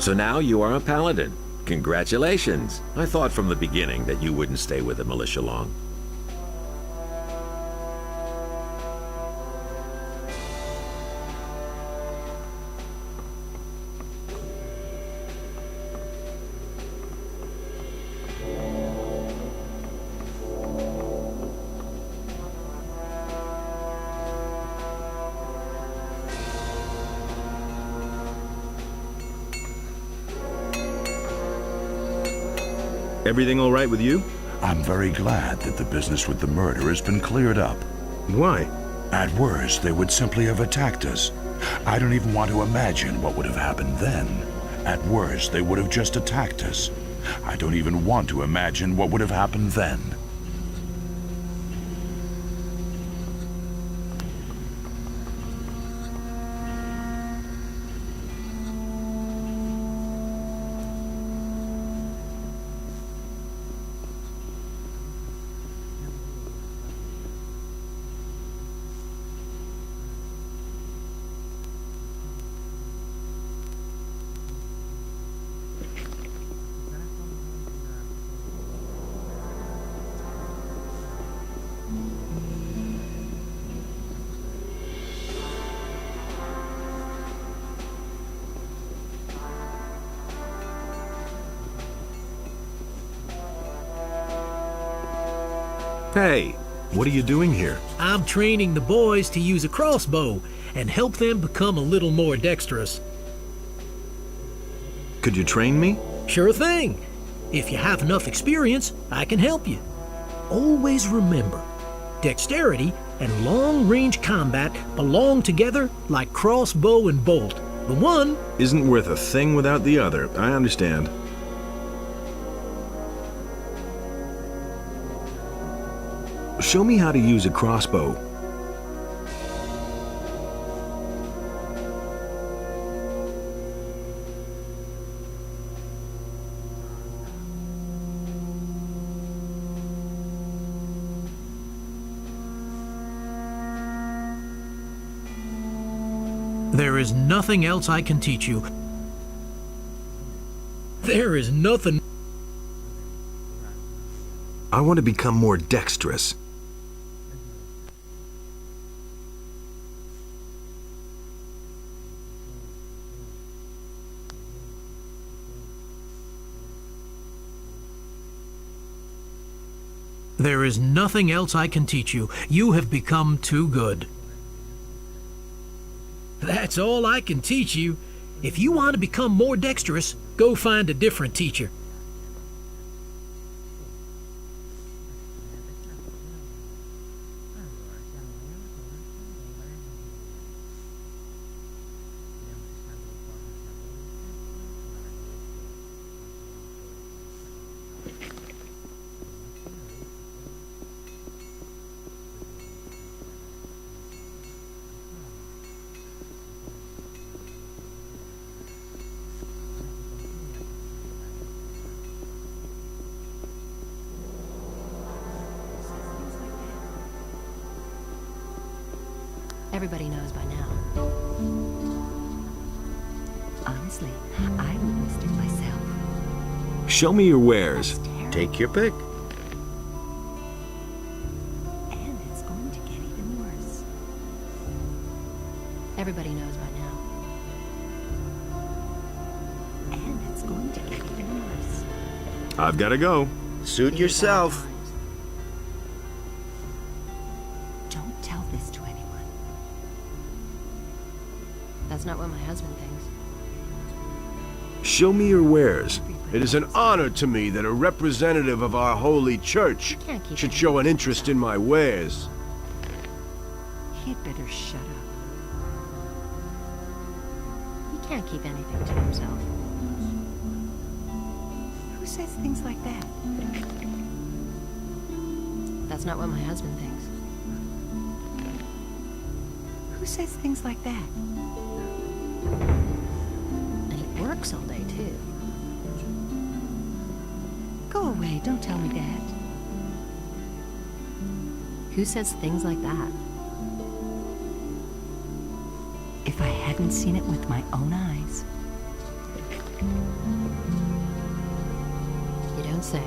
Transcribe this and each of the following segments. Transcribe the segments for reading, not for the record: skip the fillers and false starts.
So now you are a paladin. Congratulations. I thought from the beginning that you wouldn't stay with the militia long. Everything all right with you? I'm very glad that the business with the murder has been cleared up. Why? At worst, they would simply have attacked us. I don't even want to imagine what would have happened then. At worst, they would have just attacked us. I don't even want to imagine what would have happened then. Hey, what are you doing here? I'm training the boys to use a crossbow and help them become a little more dexterous. Could you train me? Sure thing. If you have enough experience, I can help you. Always remember, dexterity and long-range combat belong together like crossbow and bolt. The one Isn't worth a thing without the other. I understand. Show me how to use a crossbow. There is nothing else I can teach you. There is nothing. I want to become more dexterous. There is nothing else I can teach you. You have become too good. That's all I can teach you. If you want to become more dexterous, go find a different teacher. Everybody knows by now. Honestly, I witnessed it myself. Show me your wares. It's terrible. Take your pick. And it's going to get even worse. Everybody knows by now. And it's going to get even worse. I've got to go. Suit yourself. Don't tell this to anyone. That's not what my husband thinks. Show me your wares. It is an honor to me that a representative of our holy church Can't keep should it. show an interest in my wares. He'd better shut up. He can't keep anything to himself. Who says things like that? That's not what my husband thinks. Who says things like that? And he works all day, too. Go away, don't tell me that. Who says things like that? If I hadn't seen it with my own eyes. You don't say.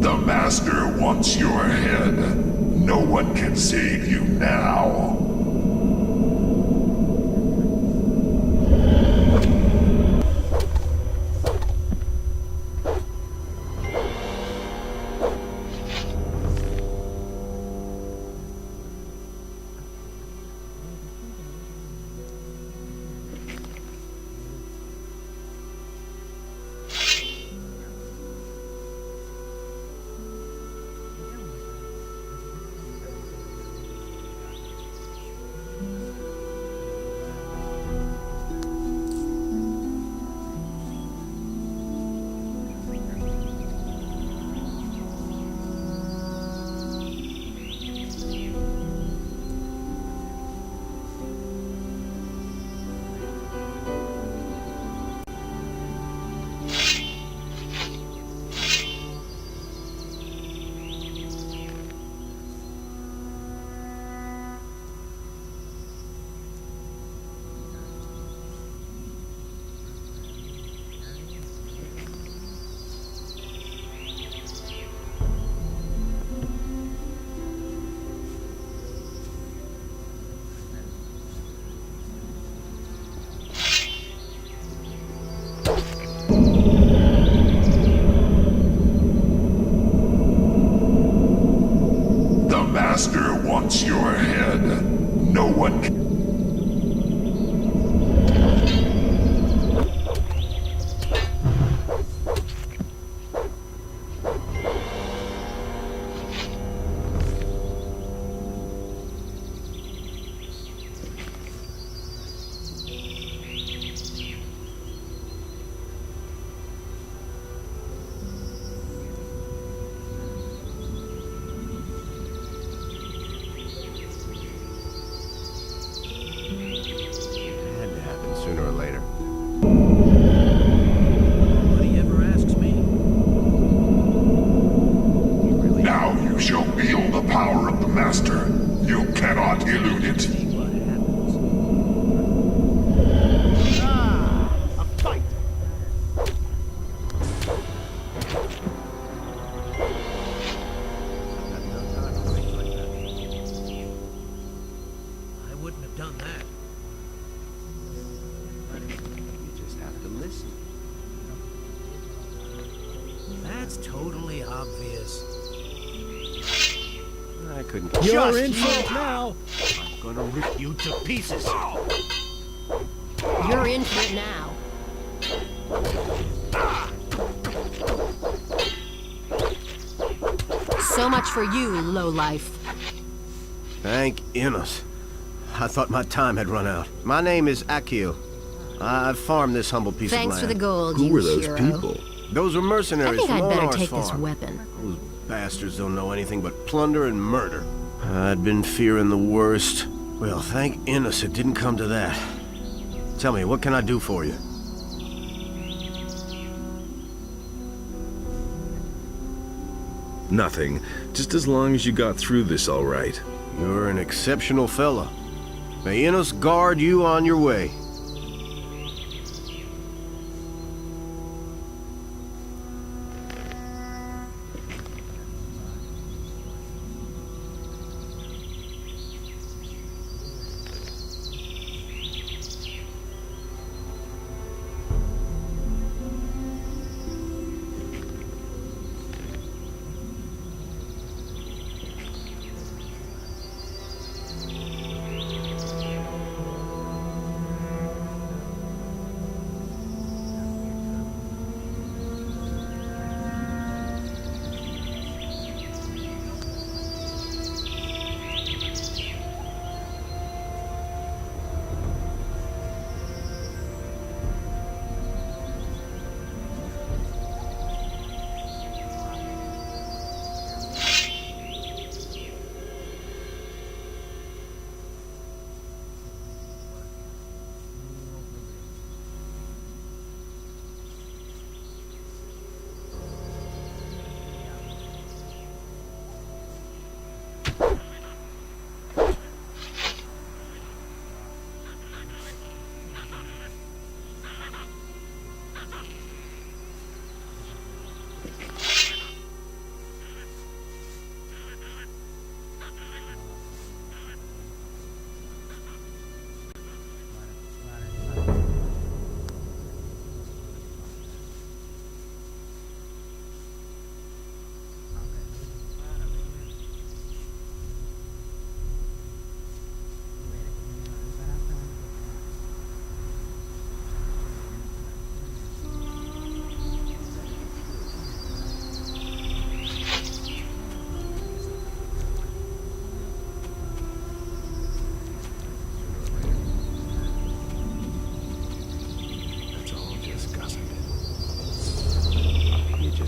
The Master wants your head. No one can save you now. The Master wants your head. No one can... Had to happen sooner or later. Nobody ever asks me. Now you shall feel the power of the Master. You cannot elude it. See what happens. A fight! I've got no time to waste like that. I wouldn't have done that. You just have to listen. That's totally obvious. I couldn't... You're Just in for it you! now. I'm gonna rip you to pieces. You're in for it now. So much for you, lowlife. Thank Innos. I thought my time had run out. My name is Akil. I've farmed this humble piece Thanks of for land. the gold, Who you were those hero. people? Those were I mercenaries think from I'd better Onar's take this farm. weapon. Those bastards don't know anything but plunder and murder. I'd been fearing the worst. Well, thank Innos it didn't come to that. Tell me, what can I do for you? Nothing. Just as long as you got through this all right. You're an exceptional fella. May Innos guard you on your way.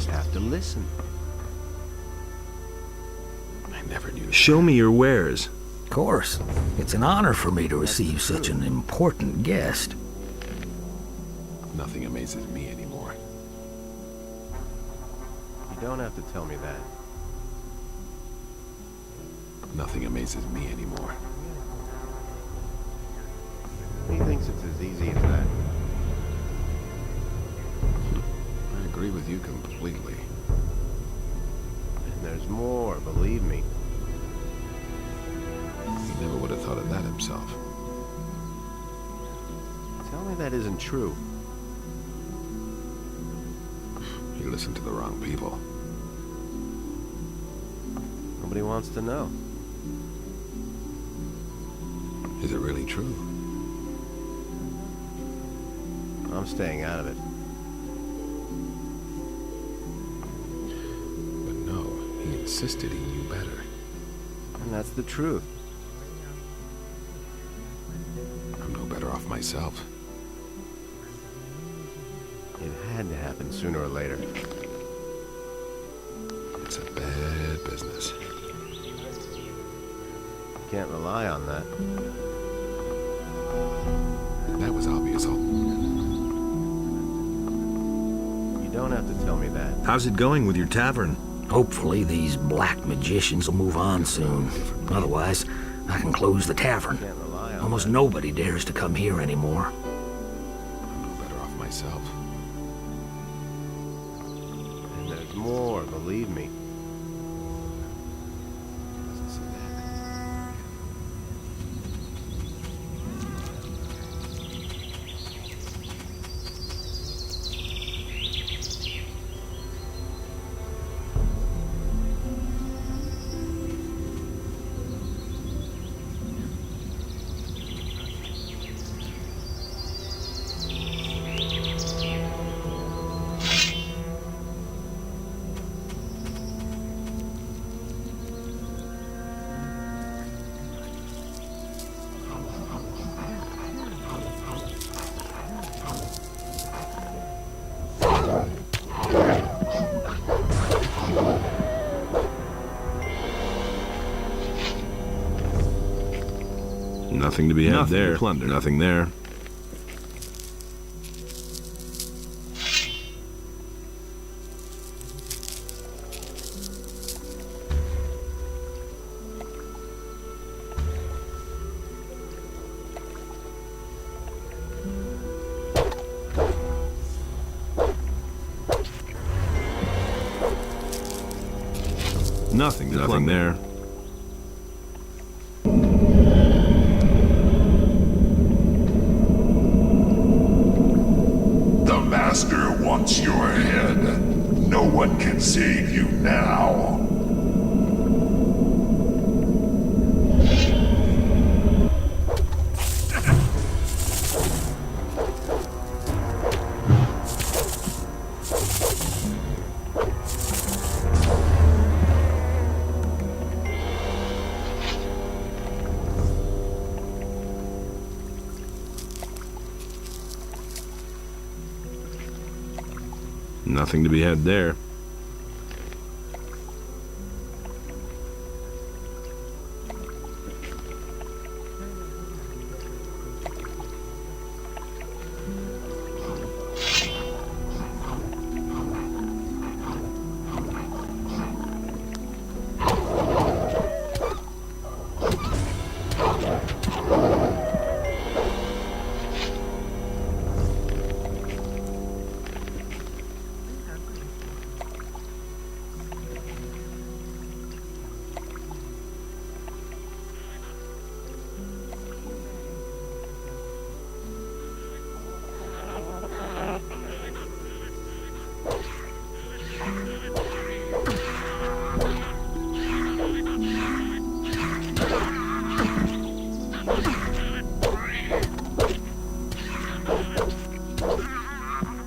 just have to listen. I never knew. Show me your wares. Of course. It's an honor for me to receive such an important guest. Nothing amazes me anymore. You don't have to tell me that. Nothing amazes me anymore. He thinks it's as easy as that. I agree with you completely. And there's more, believe me. He never would have thought of that himself. Tell me that isn't true. You listened to the wrong people. Nobody wants to know. Is it really true? I'm staying out of it. But no, he insisted he knew better. And that's the truth. I'm no better off myself. It had to happen sooner or later. It's a bad business. Can't rely on that. That was obvious all. You don't have to tell me that. How's it going with your tavern? Hopefully these black magicians will move on soon. Otherwise, I can close the tavern. Can't rely on Almost that. nobody dares to come here anymore. I'm no better off myself. And there's more, believe me. Doesn't see that. Nothing to be had there. Plunder. Nothing there. Nothing there. The Master wants your head. No one can save you now. Nothing to be had there.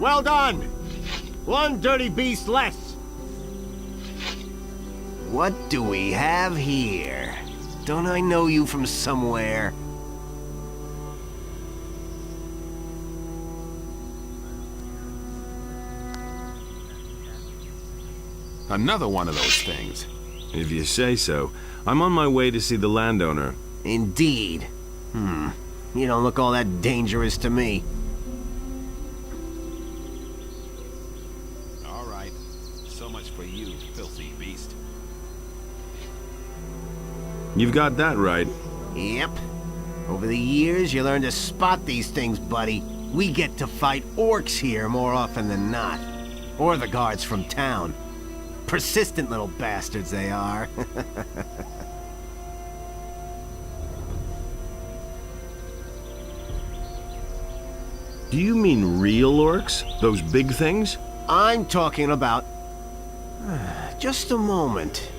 Well done! One dirty beast less. What do we have here? Don't I know you from somewhere? Another one of those things. If you say so. I'm on my way to see the landowner. Indeed. You don't look all that dangerous to me. All right. So much for you, filthy beast. You've got that right. Yep. Over the years, you learn to spot these things, buddy. We get to fight orcs here more often than not. Or the guards from town. Persistent little bastards they are. Do you mean real orcs? Those big things? I'm talking about... Just a moment.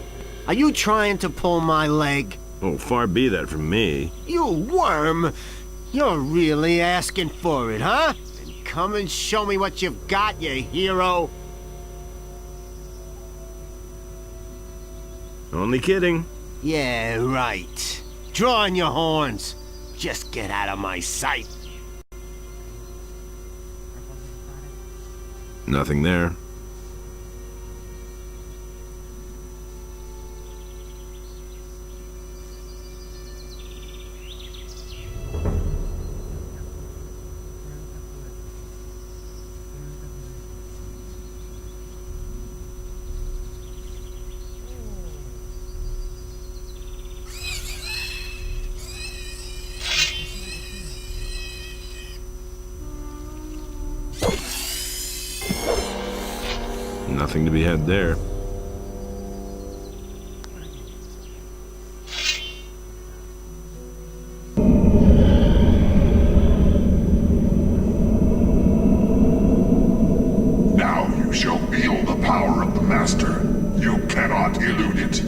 Are you trying to pull my leg? Oh, far be that from me. You worm! You're really asking for it, huh? Then come and show me what you've got, you hero! Only kidding. Yeah, right. Draw on your horns. Just get out of my sight. Nothing there. Nothing to be had there. Now you shall feel the power of the Master. You cannot elude it.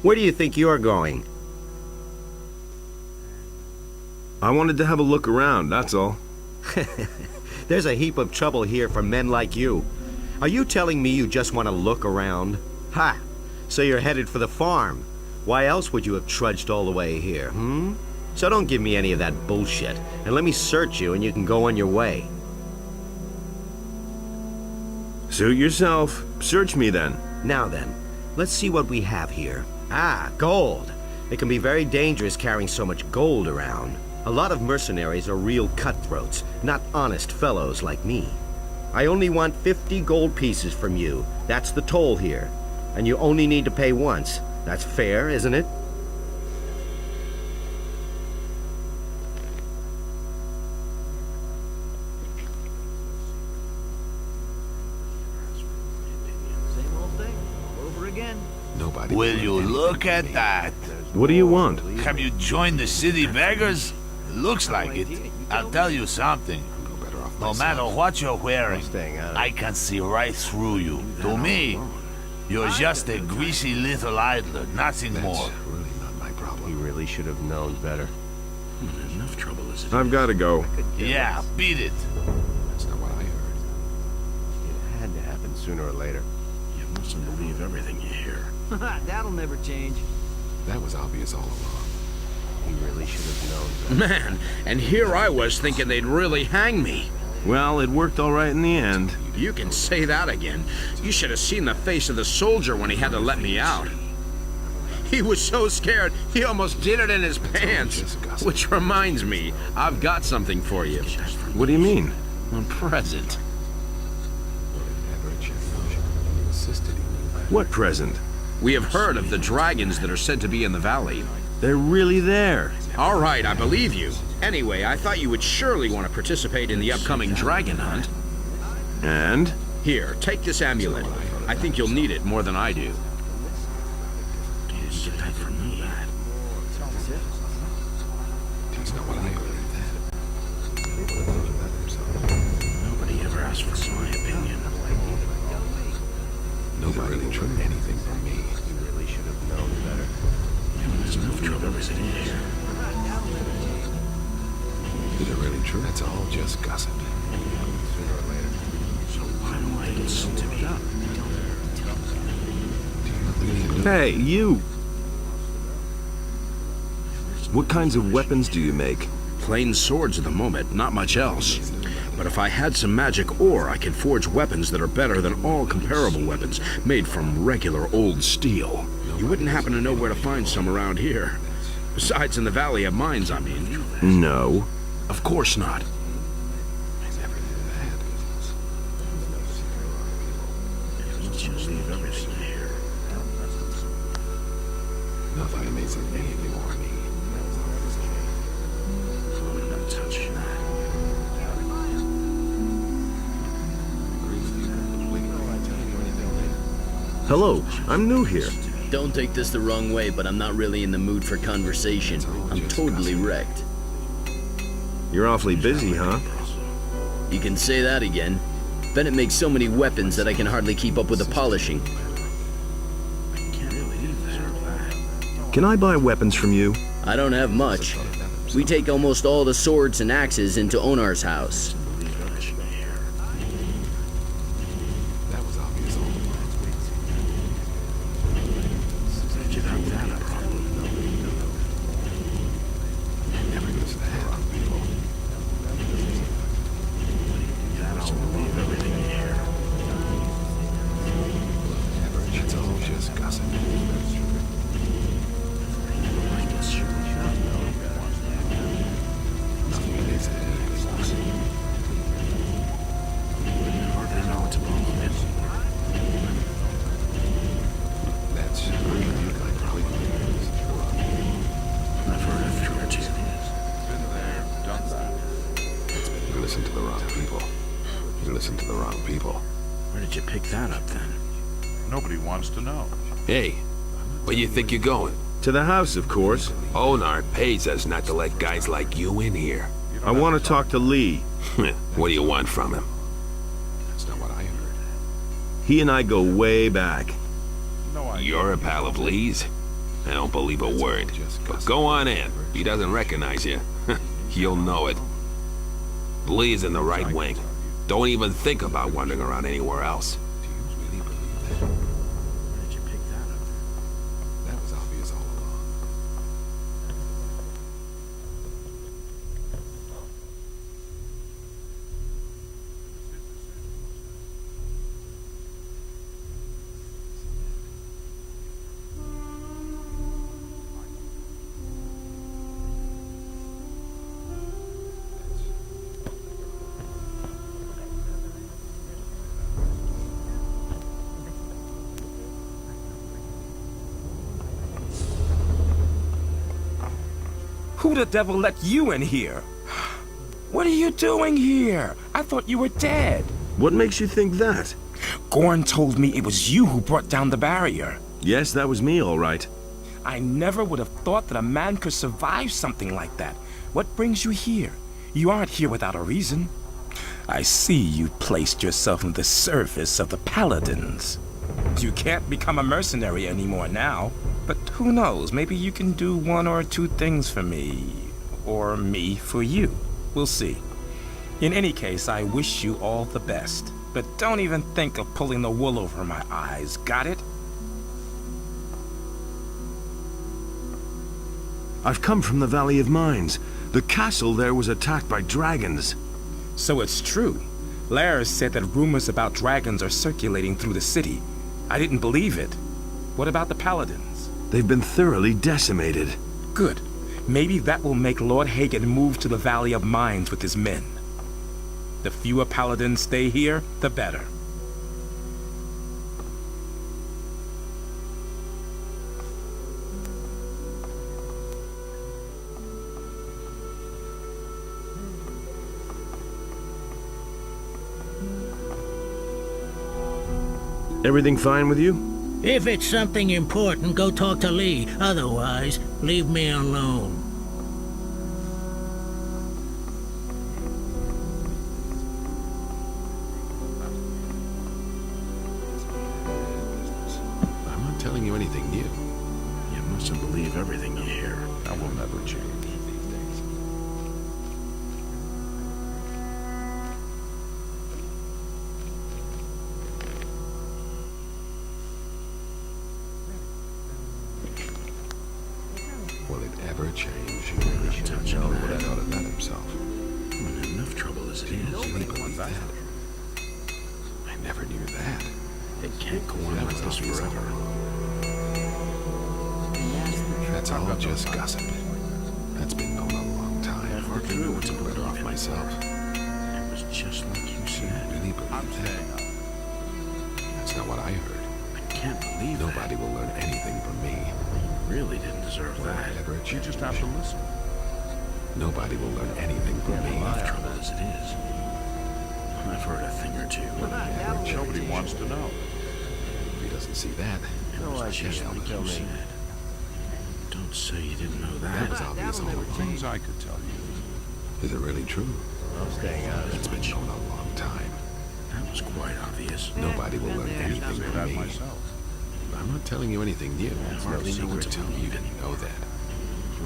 Where do you think you're going? I wanted to have a look around, that's all. There's a heap of trouble here for men like you. Are you telling me you just want to look around? Ha! So you're headed for the farm. Why else would you have trudged all the way here, So don't give me any of that bullshit, and let me search you and you can go on your way. Suit yourself. Search me then. Now then, let's see what we have here. Ah, gold. It can be very dangerous carrying so much gold around. A lot of mercenaries are real cutthroats, not honest fellows like me. I only want 50 gold pieces from you. That's the toll here. And you only need to pay once. That's fair, isn't it? Same old thing, all over again. Nobody. Will you look at that? What do you want? Have you joined the city beggars? Looks like it. I'll tell you something. No matter what you're wearing, I can see right through you. To me, you're just a greasy little idler, nothing more. Really not my problem. He really should have known better. Enough trouble as it I've got to go. Yeah, beat it. That's not what I heard. It had to happen sooner or later. You mustn't believe everything you hear. That'll never change. That was obvious all along. He really should have known better. Man, and here I was thinking they'd really hang me. Well, it worked all right in the end. You can say that again. You should have seen the face of the soldier when he had to let me out. He was so scared, he almost did it in his pants. Which reminds me, I've got something for you. What do you mean? A present. What present? We have heard of the dragons that are said to be in the valley. They're really there. All right, I believe you. Anyway, I thought you would surely want to participate in the upcoming dragon hunt. And? Here, take this amulet. I think you'll need it more than I do. Get that from me. That's not what I heard. Nobody ever asked for my opinion. Nobody really tried anything from me. You really should have known better. There's enough trouble as it is. Is it really true? That's all just gossip. Sooner or later. So why don't I listen to me? Hey, you! What kinds of weapons do you make? Plain swords at the moment, not much else. But if I had some magic ore, I could forge weapons that are better than all comparable weapons made from regular old steel. You wouldn't happen to know where to find some around here. Besides in the Valley of Mines, I mean. No. Of course not. Let's just leave everything here. Nothing amazing anything more me. I'm not touching that. Hello, I'm new here. Don't take this the wrong way, but I'm not really in the mood for conversation. I'm totally wrecked. You're awfully busy, huh? You can say that again. Bennett makes so many weapons that I can hardly keep up with the polishing. Can I buy weapons from you? I don't have much. We take almost all the swords and axes into Onar's house. That was obvious all along. You got that a problem. Never goes to the head on people. I'll leave everything here. It's all just gossip. Nothing is hardly know what to believe. That's you got probably I've heard of George. Been there, done that. You listen to the wrong people. You listen to the wrong people. Where did you pick that up then? Nobody wants to know. Hey, where you think you're going? To the house, of course. Onar pays us not to let guys like you in here. I want to talk to Lee. What do you want from him? That's not what I heard. He and I go way back. You're a pal of Lee's? I don't believe a word. But go on in. He doesn't recognize you. You'll know it. Lee's in the right wing. Don't even think about wandering around anywhere else. Do you really believe that? Where did you pick that up? That was obvious all along. Who the devil let you in here? What are you doing here? I thought you were dead. What makes you think that? Gorn told me it was you who brought down the barrier. Yes, that was me, all right. I never would have thought that a man could survive something like that. What brings you here? You aren't here without a reason. I see you placed yourself in the service of the Paladins. You can't become a mercenary anymore now. But who knows, maybe you can do one or two things for me. Or me for you. We'll see. In any case, I wish you all the best. But don't even think of pulling the wool over my eyes, got it? I've come from the Valley of Mines. The castle there was attacked by dragons. So it's true. Lars said that rumors about dragons are circulating through the city. I didn't believe it. What about the Paladins? They've been thoroughly decimated. Good. Maybe that will make Lord Hagen move to the Valley of Mines with his men. The fewer Paladins stay here, the better. Everything fine with you? If it's something important, go talk to Lee. Otherwise, leave me alone. I'm not telling you anything new. You mustn't believe everything you hear. That will never change. Will it ever change? He should have known what I thought of that himself. I'm in enough trouble as it is. Can you believe that? I never knew that. It can't go on like this forever. That's all just gossip. That's been known a long time. I hardly knew what to put off myself. It was just like you said. Really believe that? That's not what I heard. I can't believe Nobody will learn anything from me. Really didn't deserve that. You just have to listen. Nobody will learn anything from me. Enough trouble as it is. I've heard a thing or two. Nobody wants to know. If he doesn't see that, It was just like you said. Don't say you didn't know that. That was obvious all along. Things I could tell you. Is it really true? I'm staying out of It's been known a long time. That was quite obvious. Nobody will learn anything from me. I'm not telling you anything new. hardly know You what were to telling me believe that in. you know that.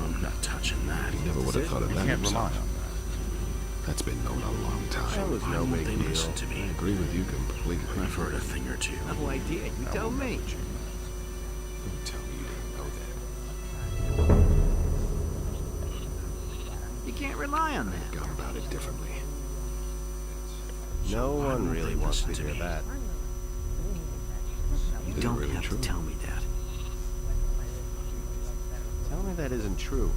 I'm not touching that. He never would have thought of that himself. That's been known a long That time. was no big They deal. listen to I me. agree with you completely. I've heard a thing or two. No idea. You tell me. Don't tell me you didn't know that. You can't rely on I've gone about it differently. No one won't really they wants to listen to hear me? that. Is it really true? Tell me that. Tell me that isn't true.